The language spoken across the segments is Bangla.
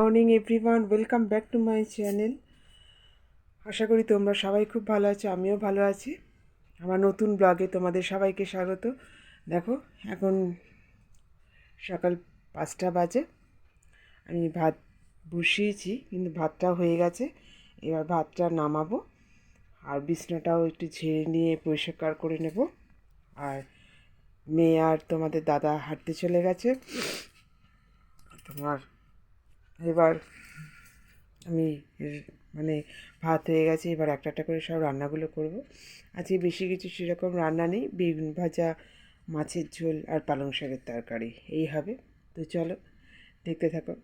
Morning everyone, welcome back to my channel. আশা করি তোমরা সবাই খুব ভালো আছো, আমিও ভালো আছি। আমার নতুন ব্লগে তোমাদের সবাইকে স্বাগত। দেখো, এখন সকাল 5টা বাজে। আমি ভাত বসিয়েছি, কিন্তু ভাতটা হয়ে গেছে। এবার ভাতটা নামাবো, আর বিছনাটাও একটু ঝেড়ে নিয়ে পরিষ্কার করে নেব। আর মেয়ে আর তোমাদের দাদা হাঁটতে চলে গেছে। তোমার এবার আমি মানে ভাত হয়ে গেছে, এবার একটা একটা করে সব রান্নাগুলো করব। আজকে বেশি কিছু সেরকম রান্না নেই, বেগুন ভাজা, মাছের ঝোল আর পালং শাকের তরকারি এই হবে। তো চলো দেখতে থাকো।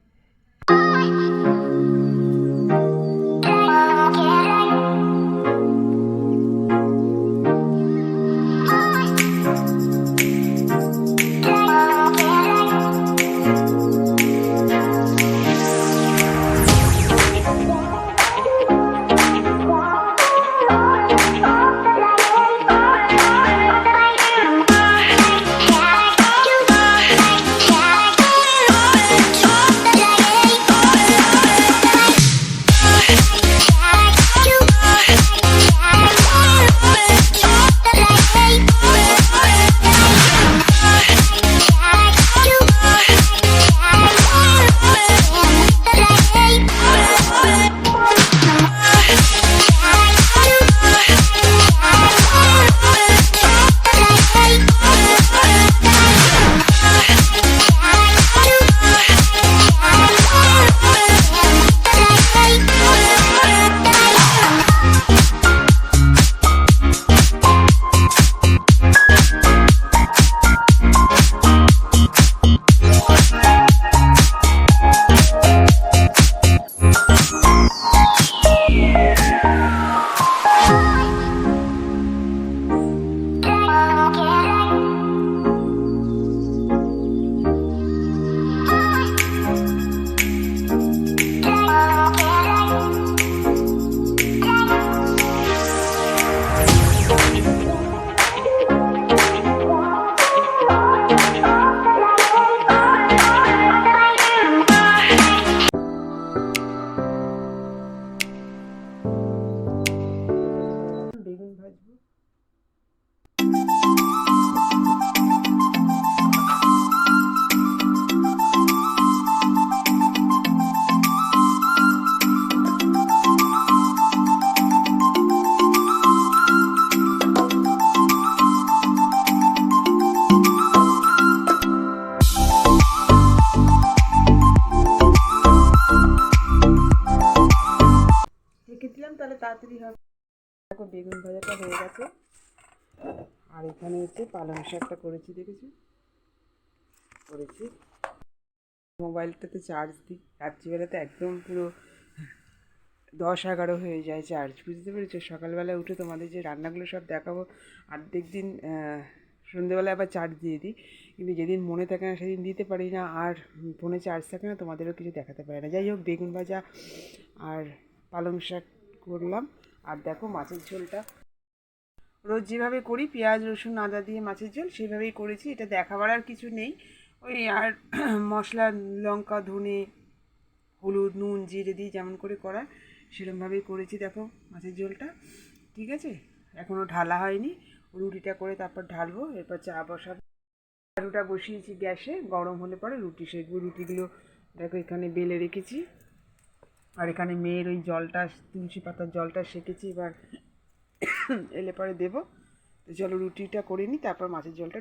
বেগুন ভাজবো। রেখে দিলাম, তাহলে তাড়াতাড়ি হবে। দেখো, বেগুন ভাজাটা হয়ে গেছে। আর এখানে হচ্ছে পালং শাকটা করেছি, দেখেছি করেছি। মোবাইলটাতে চার্জ দিই, রাত্রিবেলাতে একদম পুরো 10-11 হয়ে যায় চার্জ, বুঝতে পেরেছো? সকালবেলায় উঠে তোমাদের যে রান্নাগুলো সব দেখাবো, অর্ধেক দিন সন্ধ্যেবেলায় আবার চার্জ দিয়ে দিই, কিন্তু যেদিন মনে থাকে না সেদিন দিতে পারি না, আর ফোনে চার্জ থাকে না, তোমাদেরও কিছু দেখাতে পারি না। যাই হোক, বেগুন ভাজা আর পালং শাক করলাম। আর দেখো, মাছের ঝোলটা রোজ যেভাবে করি, পেঁয়াজ রসুন আদা দিয়ে মাছের ঝোল, সেভাবেই করেছি। এটা দেখাবার আর কিছু নেই। ওই আর মশলা, লঙ্কা, ধনে, হলুদ, নুন, জিরে দিয়ে যেমন করে করা সেরকমভাবেই করেছি। দেখো মাছের ঝোলটা, ঠিক আছে? এখনও ঢালা হয়নি, রুটিটা করে তারপর ঢালবো। এরপর চা বসাবো। আলুটা বসিয়েছি গ্যাসে, গরম হলে পরে রুটি সেঁকবো। রুটিগুলো দেখো এখানে বেলে রেখেছি, আর এখানে মেয়ের ওই জলটা, তুলসী পাতার জলটা সেঁকেছি, এবার এলে পরে দেবো। তো চলো রুটিটা করে নিই, তারপর মাছের ঝোলটা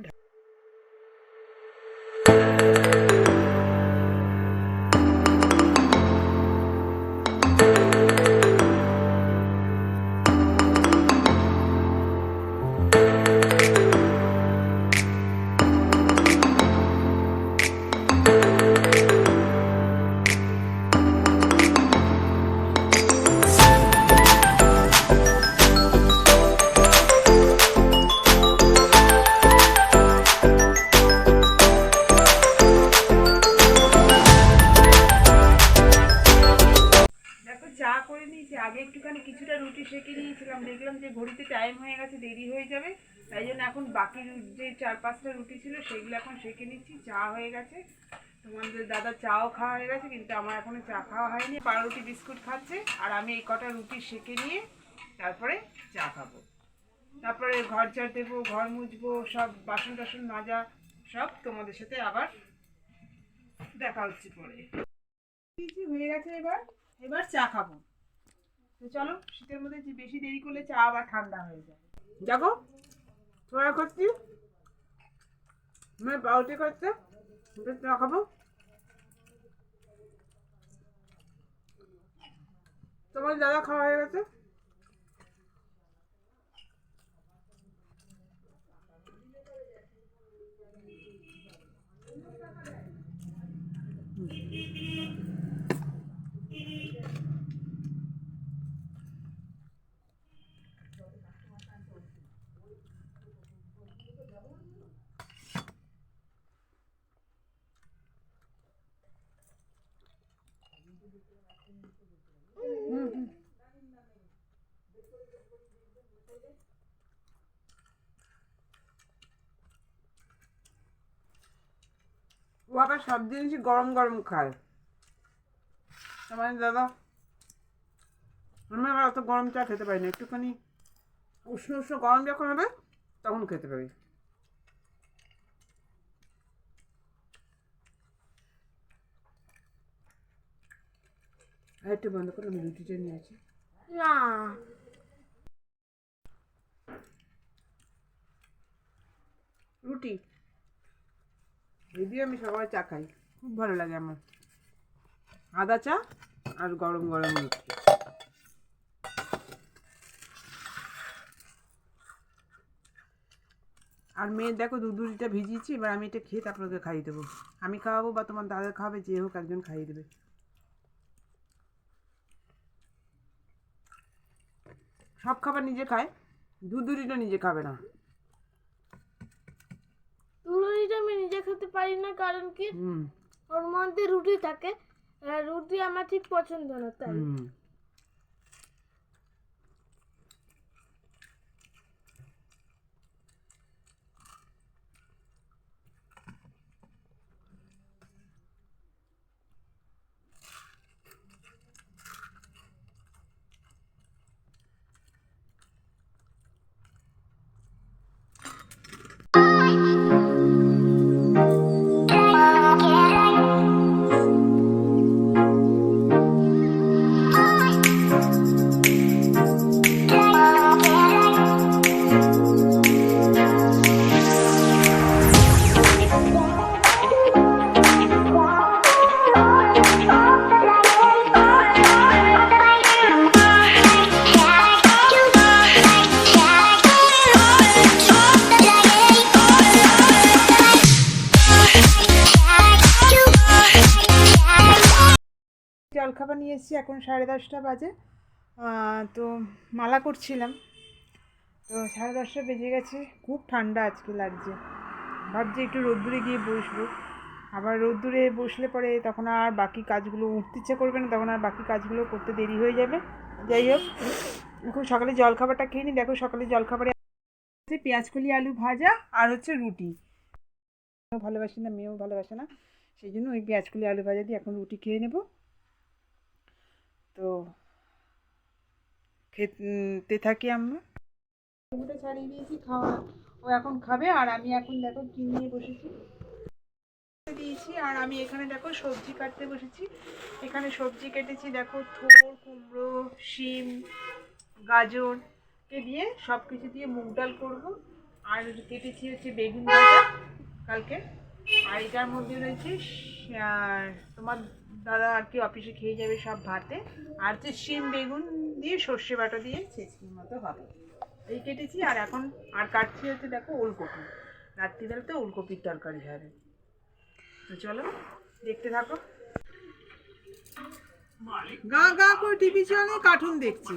আগে একটুখানি কিছুটা রুটি সেঁকে নিয়েছিলাম, দেখলাম যে ঘড়িতে টাইম হয়ে গেছে, দেরি হয়ে যাবে, তাই জন্য এখন বাকি যে 4-5টা রুটি ছিল সেগুলো এখন সেঁকে নিচ্ছি। চা হয়ে গেছে, তোমাদের দাদা চাও খাওয়া হয়ে গেছে, কিন্তু আমার এখনো চা খাওয়া হয়নি। পাউরুটি বিস্কুট খাচ্ছে আর আমি এই কটা রুটি সেঁকে নিয়ে তারপরে চা খাবো। তারপরে ঘর ঝাড় দেবো, ঘর মুছবো, সব বাসন টাসন মাজা সব তোমাদের সাথে আবার দেখা হচ্ছে পরে। হয়ে গেছে, এবার এবার চা খাবো। তো চলো, শীতের মধ্যে বেশি দেরি করলে চা আবার ঠান্ডা হয়ে যায়। দেখো ছোড়া করছি, আমি পাউরুটি করছে, চা খাবো। তোমার দাদা খাওয়া হয়ে গেছে। ও আবার সব জিনিসই গরম গরম খায়। তোমার দাদা, আমি আবার অত গরম চা খেতে পারি না, একটুখানি উষ্ণ উষ্ণ গরম যখন হবে তখন খেতে পারি। আর একটু বন্ধ করে আমি রুটিটা নিয়ে আছি। না, রুটি যদিও আমি সকালে চা খাই, খুব ভালো লাগে আমার, আদা চা আর গরম গরম রুটি। আর মেয়ের দেখো দুধুরিটা ভিজিয়েছি, এবার আমি এটা খেয়ে তারপর ওকে খাইয়ে দেবো। আমি খাওয়াবো বা তোমার দাদা খাওয়াবে, যে হোক একজন খাইয়ে দেবে। সব খাবার নিজে খায়, দুধুরিটা নিজে খাবে না। রুটিটা আমি নিজে খেতে পারি না, কারণ কি ওর মধ্যে রুটি থাকে, রুটি আমার ঠিক পছন্দ না, তাই। জলখাবার নিয়ে এসেছি, এখন 10:30 বাজে। তো মালা করছিলাম, তো 10:30 বেজে গেছে। খুব ঠান্ডা আজকে লাগছে, ভাবছি একটু রোদ্দুরে গিয়ে বসবো। আবার রোদ্দুরে বসলে পরে তখন আর বাকি কাজগুলো উঠতে ইচ্ছে করবে না, তখন আর বাকি কাজগুলো করতে দেরি হয়ে যাবে। যাই হোক, এখন সকালে জলখাবারটা খেয়ে নিই। দেখো সকালে জলখাবারে হচ্ছে পেঁয়াজকলি আলু ভাজা আর হচ্ছে রুটি। ভালোবাসি না, মেয়েও ভালোবাসে না, সেই জন্য ওই পেঁয়াজকলি আলু ভাজা দিয়ে এখন রুটি খেয়ে নেব। তো খেতে থাকি আমরা। ওটা ছাড়িয়ে দিয়েছি, খাওয়া ও এখন খাবে, আর আমি এখন দেখো কি নিয়ে বসেছি দিয়েছি। আর আমি এখানে দেখো সবজি কাটতে বসেছি। এখানে সবজি কেটেছি, দেখো থোড়, কুমড়ো, শিম, গাজরকে দিয়ে সব কিছু দিয়ে মুগ ডাল করবো। আর কেটেছি হচ্ছে বেগুন ভাজা কালকে। আর এটার মধ্যে রয়েছে তোমার দাদা আর কি অফিসে খেয়ে যাবে সব ভাতে। আর হচ্ছে শিম বেগুন দিয়ে সর্ষে বাটা দিয়ে ছেঁচকির মতো হবে, এই কেটেছি। আর এখন আর কাটছি হচ্ছে দেখো ওলকপি, রাত্রিবেলাতে ওলকপির তরকারি হবে। তো চলো দেখতে থাকো। গা গা করে টিভি চ্যানেলে কার্টুন দেখছি।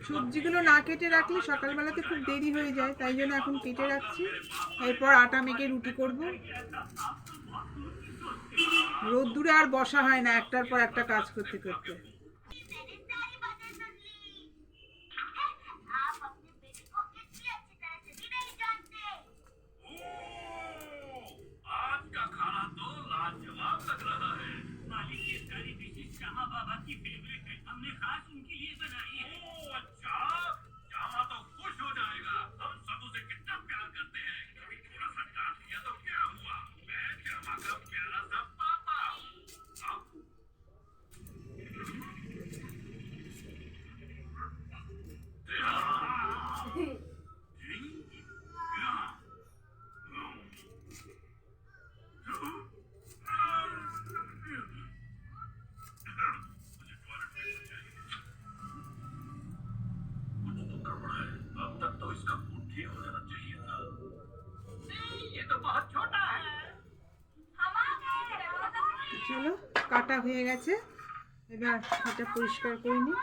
সবজিগুলো না কেটে রাখলে সকালবেলাতে খুব দেরি হয়ে যায়, তাই জন্য এখন কেটে রাখছি। এরপর আটা মেখে রুটি করব। রোদ্দুরে আর বসা হয় না, একটার পর একটা কাজ করতে করতে। চলো কাটা হয়ে গেছে, এবার এটা পরিষ্কার করে নিই।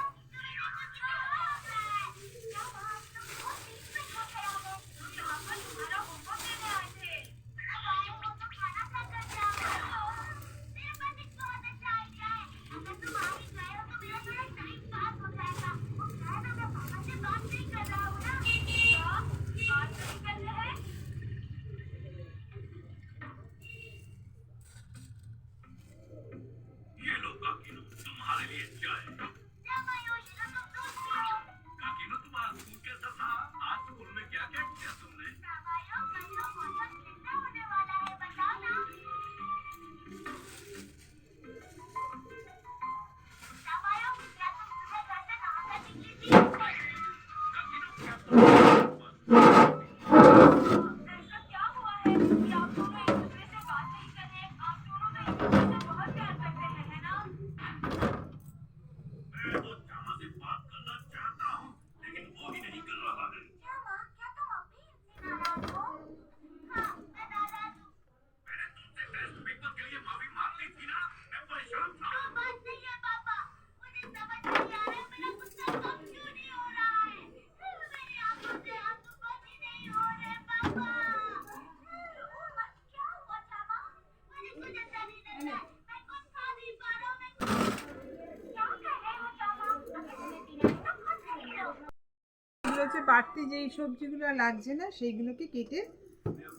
হচ্ছে বাড়তি যেই সবজিগুলো লাগছে না সেইগুলোকে কেটে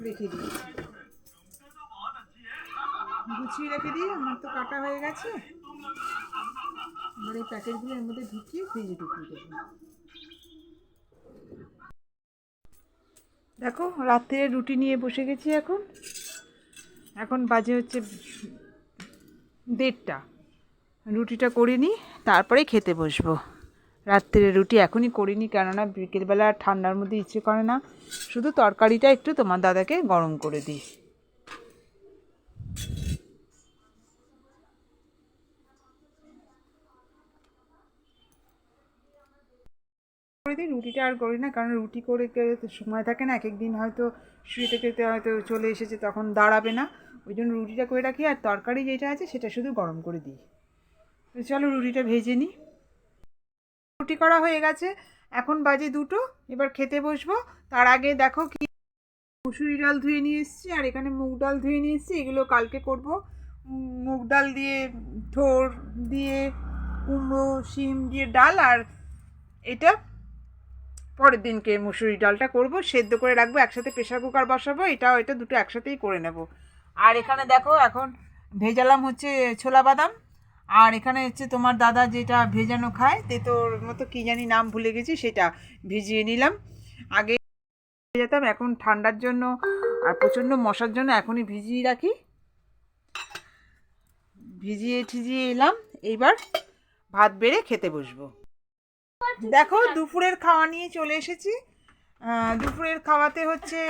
রেখে দিয়েছি, গুছিয়ে রেখে দিই। আমার তো কাটা হয়ে গেছে, এবার এই প্যাকেটগুলো এর মধ্যে ঢুকিয়ে ফ্রিজে ঢুকিয়ে দেবো। দেখো রাত্রে রুটি নিয়ে বসে গেছি, এখন বাজে হচ্ছে 1:30। রুটিটা করে নিই, তারপরে খেতে বসবো। রাত্রে রুটি এখনই করিনি, কেননা বিকেলবেলা ঠান্ডার মধ্যে ইচ্ছে করে না, শুধু তরকারিটা একটু তোমার দাদাকে গরম করে দিই। রুটিটা আর করি না, কারণ রুটি করে সময় থাকে না, এক একদিন হয়তো শুয়ে থেকে হয়তো চলে এসেছে, তখন দাঁড়াবে না, ওই জন্য রুটিটা করে রাখি, আর তরকারি যেটা আছে সেটা শুধু গরম করে দিই। তো চলো রুটিটা ভেজে নিই। রুটি করা হয়ে গেছে, এখন বাজে 2টো, এবার খেতে বসবো। তার আগে দেখো কি মুসুরি ডাল ধুয়ে নিয়ে এসেছি, আর এখানে মুগ ডাল ধুয়ে নিয়ে এসেছি, এগুলো কালকে করব। মুগ ডাল দিয়ে থোর দিয়ে কুমড়ো শিম দিয়ে ডাল, আর এটা পরের দিনকে মুসুরি ডালটা করব, সেদ্ধ করে রাখবো, একসাথে প্রেশার কুকার বসাবো, এটা দুটো একসাথেই করে নেব। আর এখানে দেখো এখন ভেজালাম হচ্ছে ছোলা বাদাম, আর এখানে হচ্ছে তোমার দাদা যেটা ভেজানো খায়, তেতোর মতো কী জানি নাম ভুলে গেছি, সেটা ভিজিয়ে নিলাম। আগে যেতাম, এখন ঠান্ডার জন্য আর প্রচণ্ড মশার জন্য এখনই ভিজিয়ে রাখি। ভিজিয়ে এলাম, এইবার ভাত বেড়ে খেতে বসবো। দেখো দুপুরের খাওয়া নিয়ে চলে এসেছি। দুপুরের খাওয়াতে হচ্ছে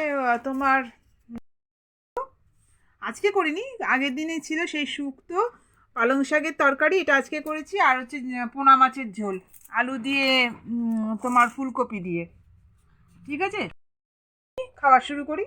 তোমার আজকে করিনি, আগের দিনে ছিল সেই শুক্তো পালং শাকের তরকারি, এটা আজকে করেছি। আর হচ্ছে পোনা মাছের ঝোল, আলু দিয়ে তোমার ফুলকপি দিয়ে। ঠিক আছে, খাওয়া শুরু করি।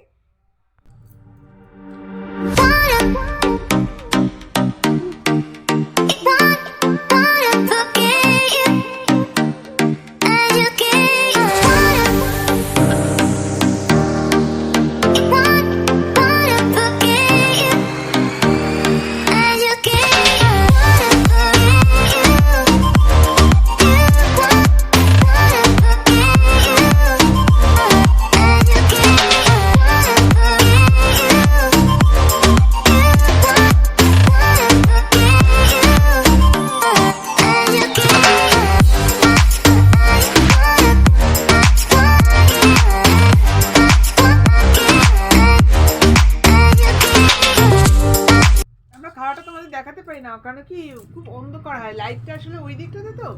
দেখাতে পারি না, কারণ কি খুব অন্ধকার হয়, লাইটটা আসলে ওই দিকটাতে, তো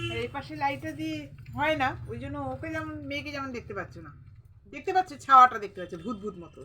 আর এই পাশে লাইটটা দিয়ে হয় না, ওই জন্য ওকে যেমন মেয়েকে যেমন দেখতে পাচ্ছ না, দেখতে পাচ্ছ ছাওয়াটা দেখতে পাচ্ছ ভূত ভূত মতো।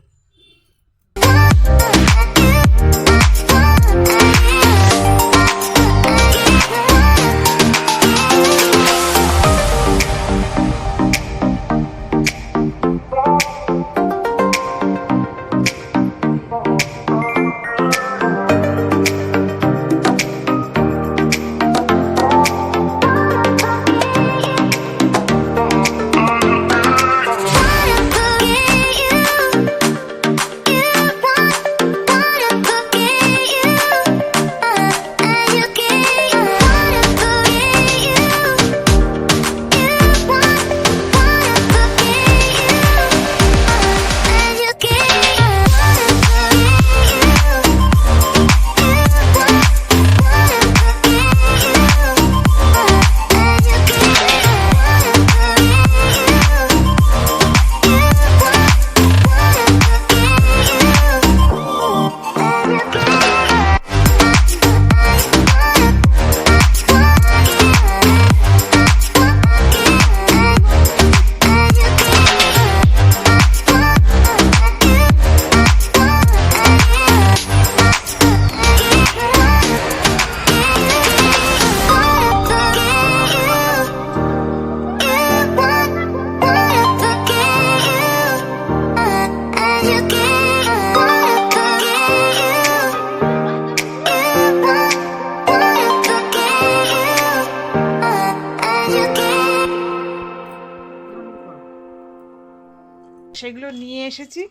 এগুলো নিয়ে এসেছি,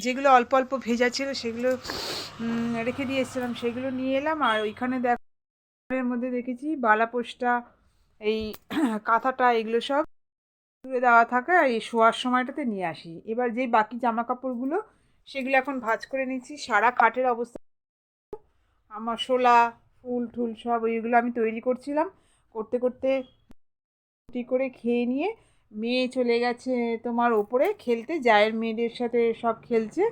যেগুলো অল্প অল্প ভেজা ছিল সেগুলো রেখে দিয়েছিলাম, সেগুলো নিয়ে এলাম। আর ওইখানে দেখো এর মধ্যে দেখেছি বালাপোস্টা, এই কাঁথাটা, এগুলো সব তুলে দেওয়া থাকে। আর এই শোয়ার সময়টাতে নিয়ে আসি। এবার যেই বাকি জামা কাপড়গুলো সেগুলো এখন ভাঁজ করে নিচ্ছি। সারা খাটের অবস্থা, আমার শোলা ফুল টুল সব ওইগুলো আমি তৈরি করছিলাম। করতে করতে রুটি করে খেয়ে নিয়ে মেয়ে চলে গেছে তোমার ওপরে খেলতে, জায়ের মেয়েদের সাথে সব খেলছে।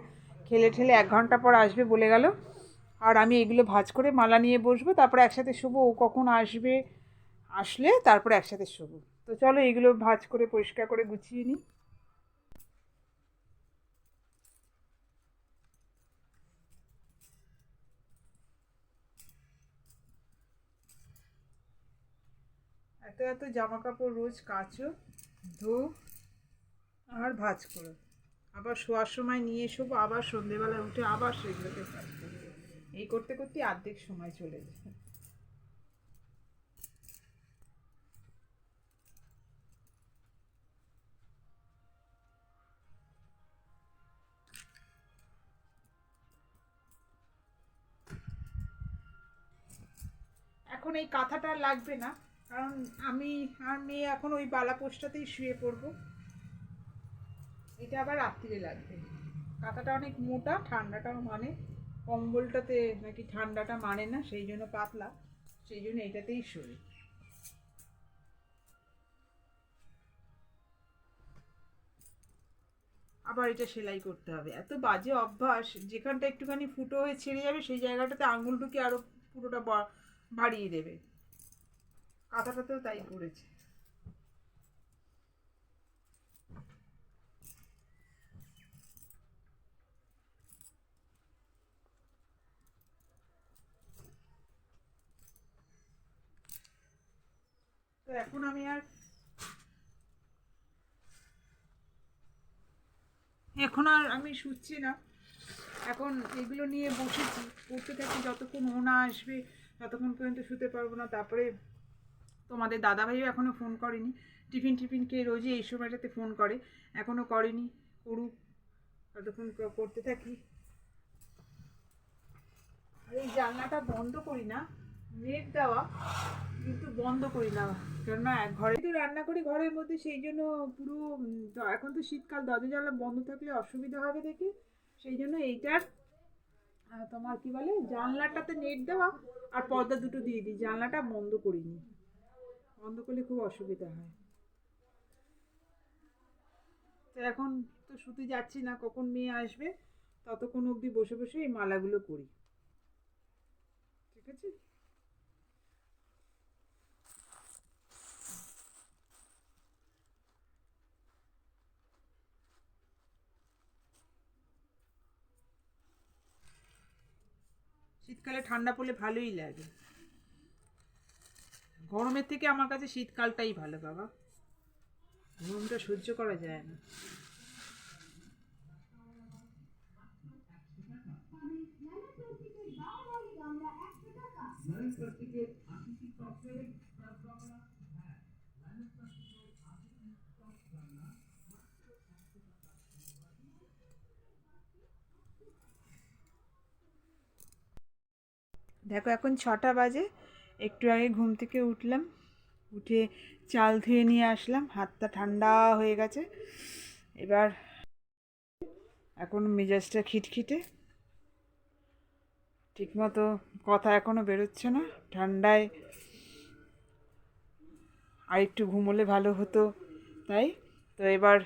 খেলে ঠেলে 1 ঘন্টা পর আসবে বলে গেল। আর আমি এগুলো ভাঁজ করে মালা নিয়ে বসবো, তারপরে একসাথে শোবো। ও কখন আসবে, আসলে তারপরে একসাথে শোবো। তো চলো এগুলো ভাঁজ করে পরিষ্কার করে গুছিয়ে নিই। এত এত জামা কাপড় রোজ কাচো, ধো, আর ভাঁজ করো, আবার শোয়ার সময় নিয়ে শোবো, আবার সন্ধেবেলা উঠে আবার সেগুলোকে ভাঁজ করবো। এই করতে করতে অর্ধেক সময় চলে যায়। এখন এই কাঁথাটা আর লাগবে না, কারণ আমি আর মেয়ে এখন ওই বালাপোস্টাতেই শুয়ে পড়বো। এটা আবার রাত্রিরে লাগবে। কাঁথাটা অনেক মোটা, ঠান্ডাটাও মানে, কম্বলটাতে নাকি ঠান্ডাটা মানে না, সেই জন্য পাতলা, সেই জন্য এটাতেই শোয়। আবার এটা সেলাই করতে হবে। এত বাজে অভ্যাস, যেখানটা একটুখানি ফুটো হয়ে ছেড়ে যাবে সেই জায়গাটাতে আঙুল ঢুকে আরো পুরোটা বাড়িয়ে দেবে। কাঁথাটাতেও তাই করেছে। তো এখন আমি শুচ্ছি না। এখন এগুলো নিয়ে বসেছি, পড়তে থাকি। যতক্ষণ ও না আসবে ততক্ষণ পর্যন্ত শুতে পারবো না। তারপরে তোমাদের দাদাভাইও এখনও ফোন করেনি। টিফিন টিফিন খেয়ে রোজই এই সময়টাতে ফোন করে, এখনও করেনি। করুক, ততক্ষণ করতে থাকি। আর এই জানলাটা বন্ধ করি না, নেট দেওয়া, কিন্তু বন্ধ করি না। কেননা ঘরে তো রান্না করি ঘরের মধ্যে, সেই জন্য পুরো এখন তো শীতকাল, দরজা জানলা বন্ধ থাকলে অসুবিধা হবে দেখে সেই জন্য এইটার তোমার কি বলে, জানলাটাতে নেট দেওয়া আর পর্দা দুটো দিয়ে দিই। জানলাটা বন্ধ করিনি, বন্ধ করলে খুব অসুবিধা হয়। তো এখন তো শুতে যাচ্ছি না, কখন মেয়ে আসবে ততক্ষণ অবধি বসে বসে এই মালাগুলো করি। ঠিক আছে। শীতকালে ঠান্ডা পড়লে ভালোই লাগে, গরমের থেকে আমার কাছে শীতকালটাই ভালো বাবা, গরমটা সহ্য করা যায় না। দেখো এখন 6টা বাজে, একটু আগে ঘুম থেকে উঠলাম, উঠে চাল ধুয়ে নিয়ে আসলাম। হাতটা ঠান্ডা হয়ে গেছে। এবার এখন মেজাজটা খিটখিটে, ঠিকমতো কথা এখনও বেরোচ্ছে না ঠান্ডায়। আর একটু ঘুমোলে ভালো হতো, তাই। তো এবার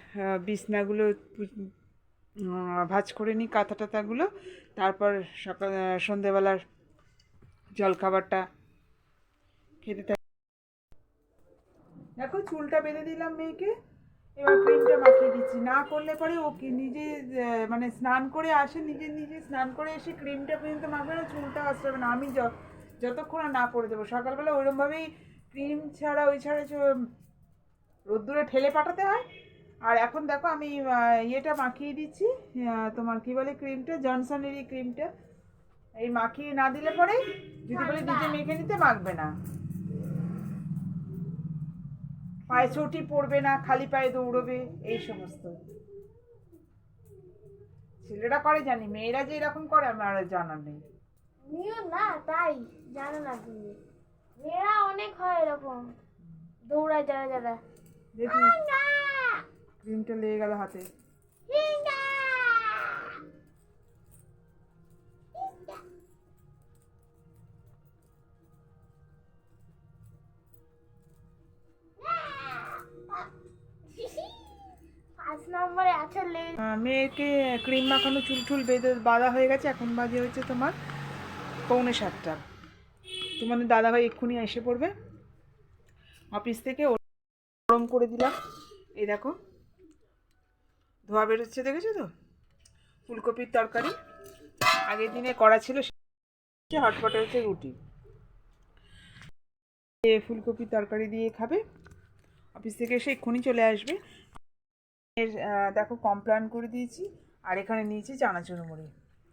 বিছনাগুলো ভাঁজ করে নিই, কাঁথা টাথাগুলো। তারপর সন্ধেবেলার জলখাবারটা খেতে থাকি। দেখো চুলটা বেঁধে দিলাম মেয়েকে, এবার ক্রিমটা মাখিয়ে দিচ্ছি। না করলে পরে ও কি নিজে মানে স্নান করে আসে, নিজে নিজে স্নান করে এসে ক্রিমটা পর্যন্ত মাখবে না, চুলটা আসবে না। আমি যতক্ষণ না করে দেবো। সকালবেলা ওইরকমভাবেই ক্রিম ছাড়া ওই ছাড়া রোদ্দুরে ঠেলে পাঠাতে হয়। আর এখন দেখো আমি ইয়েটা মাখিয়ে দিচ্ছি, তোমার কি বলে ক্রিমটা, জনসনেরই ক্রিমটা। এই মাখিয়ে না দিলে পরে যদি বলে নিজে মেখে নিতে, মাখবে না। পায়ে চটি পড়বে না, খালি পায়ে দৌড়বে, এই সমস্ত। ছেলেরা করে জানি, মেয়েরা যে এরকম করে আমার আর জানা নেই। নিও না, তাই জানো না তুমি। মেয়েরা অনেক হয় এরকম, দৌড়ায় যারা যারা। দেখি ক্রিমটা লেগে গেল হাতে। পাঁচ নম্বরে আছে মেয়েকে ক্রিম মাখানো চুল টুল বেঁধে বাঁধা হয়ে গেছে। এখন বাজে হচ্ছে তোমার 6:45। তোমাদের দাদাভাই এক্ষুনি এসে পড়বে অফিস থেকে। গরম করে দিলাম, এই দেখো ধোয়া বেরোচ্ছে, দেখেছো তো? ফুলকপির তরকারি আগের দিনে করা ছিল, হটপটে হচ্ছে রুটি। ফুলকপির তরকারি দিয়ে খাবে, অফিস থেকে এসে এক্ষুনি চলে আসবে। দেখো কমপ্লান করে দিয়েছি, আর এখানে নিয়েছি চানাচুর মুড়ি।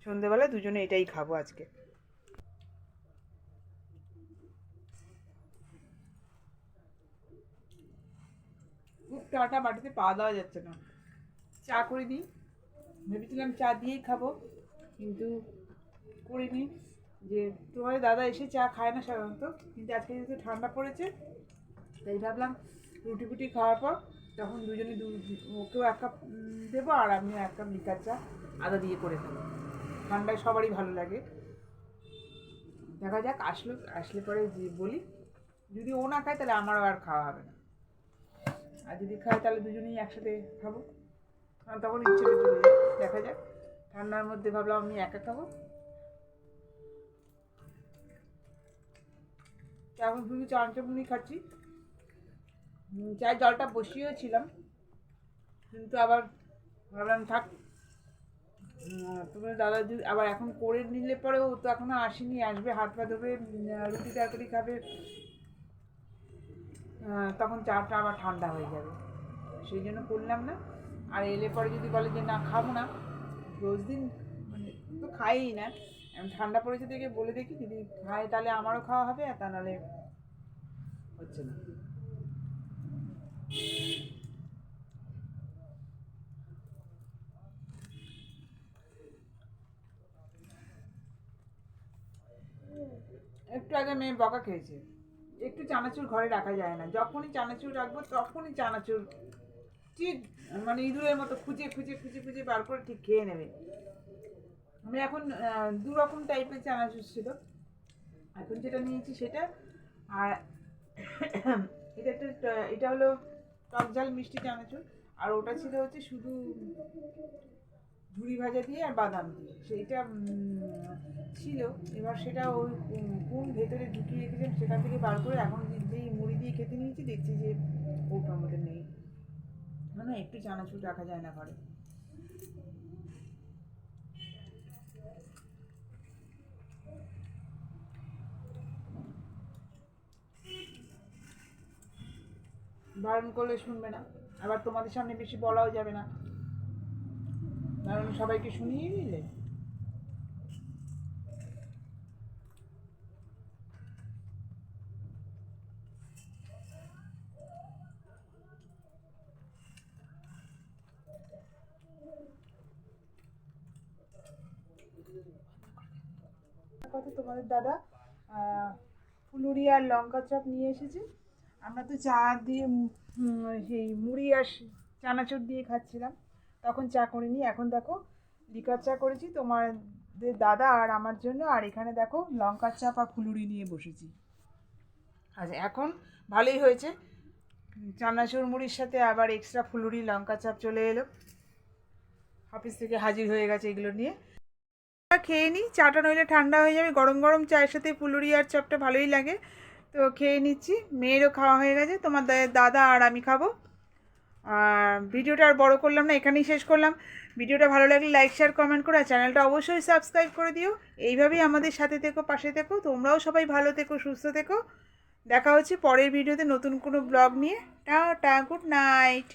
সন্ধেবেলা দুজনে এটাই খাবো আজকে। খুব টাটা বাটিতে পাওয়া দেওয়া যাচ্ছে না। চা করে দিই, ভেবেছিলাম চা দিয়েই খাবো, কিন্তু করিনি। যে তোমার দাদা এসে চা খায় না সাধারণত, কিন্তু আজকে যেহেতু ঠান্ডা পড়েছে তাই ভাবলাম রুটি ফুটি খাওয়ার পর তখন দুজনে ওকেও 1 কাপ দেবো, আর আমিও 1 কাপ লিকার চা আদা দিয়ে করে খাবো। ঠান্ডায় সবারই ভালো লাগে। দেখা যাক, আসলে পরে যে বলি, যদি ও না খায় তাহলে আমারও আর খাওয়া হবে না, আর যদি খায় তাহলে দুজনেই একসাথে খাবো। কারণ তখন ইচ্ছেটা চলে যায়। দেখা যাক, ঠান্ডার মধ্যে ভাবলাম আমি একা খাবো। এখন শুধু চানাচুর খাচ্ছি। চায়ের জলটা বসিয়েছিলাম, কিন্তু আবার ভাবলাম থাক, তোমার দাদা যদি আবার এখন করে নিলে পরেও তো এখনো আসেনি, আসবে হাত পা ধোবে, রুটি তরকারি খাবে, তখন চাটা আবার ঠান্ডা হয়ে যাবে, সেই জন্য করলাম না। আর এলে পরে যদি বলে যে না খাবো না, রোজ দিন মানে তো খাইই না, ঠান্ডা পড়েছে দেখে বলে দেখি, যদি খায় তাহলে আমারও খাওয়া হবে, আর তা নাহলে হচ্ছে না। একটু আগে মেয়ে বকা খেয়েছে, একটু চানাচুর ঘরে রাখা যায় না, যখনই চানাচুর রাখবো তখনই চানাচুর ঠিক মানে ইঁদুরের মতো খুঁজে খুঁজে খুঁজে খুঁজে বার করে ঠিক খেয়ে নেবে। আমি এখন 2 রকম টাইপের চানাচুর ছিল, এখন যেটা নিয়েছি সেটা, আর এটা হলো টক ঝাল মিষ্টি চানাচুর, আর ওটা ছিল হচ্ছে শুধু ঝুড়ি ভাজা দিয়ে আর বাদাম দিয়ে, সেইটা ছিল। এবার সেটা ওই কোন ভেতরে ঢুকিয়ে রেখেছেন সেখান থেকে বার করে এখন যেই মুড়ি দিয়ে খেতে নিয়েছি দেখছি যে ওটার মধ্যে নেই। মানে একটু চানাচুর রাখা যায় না ঘরে। বারণ করলে শুনবে না, আবার তোমাদের সামনে বেশি বলাও যাবে না, কারণ সবাইকে শুনিয়ে দিলে। কথা তোমাদের দাদা ফুলুরি আর লঙ্কা চপ নিয়ে এসেছে। আমরা তো চা দিয়ে সেই মুড়ি আর চানাচুর দিয়ে খাচ্ছিলাম, তখন চা করিনি। এখন দেখো লিকার চা করেছি তোমাদের দাদা আর আমার জন্য, আর এখানে দেখো লঙ্কার চাপ আর ফুলুরি নিয়ে বসেছি। আচ্ছা এখন ভালোই হয়েছে, চানাচুর মুড়ির সাথে আবার এক্সট্রা ফুলুরি লঙ্কা চাপ চলে এলো, অফিস থেকে হাজির হয়ে গেছে এগুলো নিয়ে। খেয়ে নিই, চাটা নইলে ঠান্ডা হয়ে যাবে, গরম গরম চায়ের সাথে ফুলুরি আর চপটা ভালোই লাগে, তো খেয়ে নিচ্ছি। মেয়েরও খাওয়া হয়ে গেছে, তোমার দাদা আর আমি খাবো। আর ভিডিওটা আর বড় করলাম না, এখানেই শেষ করলাম। ভিডিওটা ভালো লাগলে লাইক শেয়ার কমেন্ট করে, আর চ্যানেলটা অবশ্যই সাবস্ক্রাইব করে দিও। এইভাবেই আমাদের সাথে থেকো, পাশে থেকো, তোমরাও সবাই ভালো থেকো, সুস্থ থেকো। দেখা হচ্ছে পরের ভিডিওতে নতুন কোনো ব্লগ নিয়ে। Tata, good night.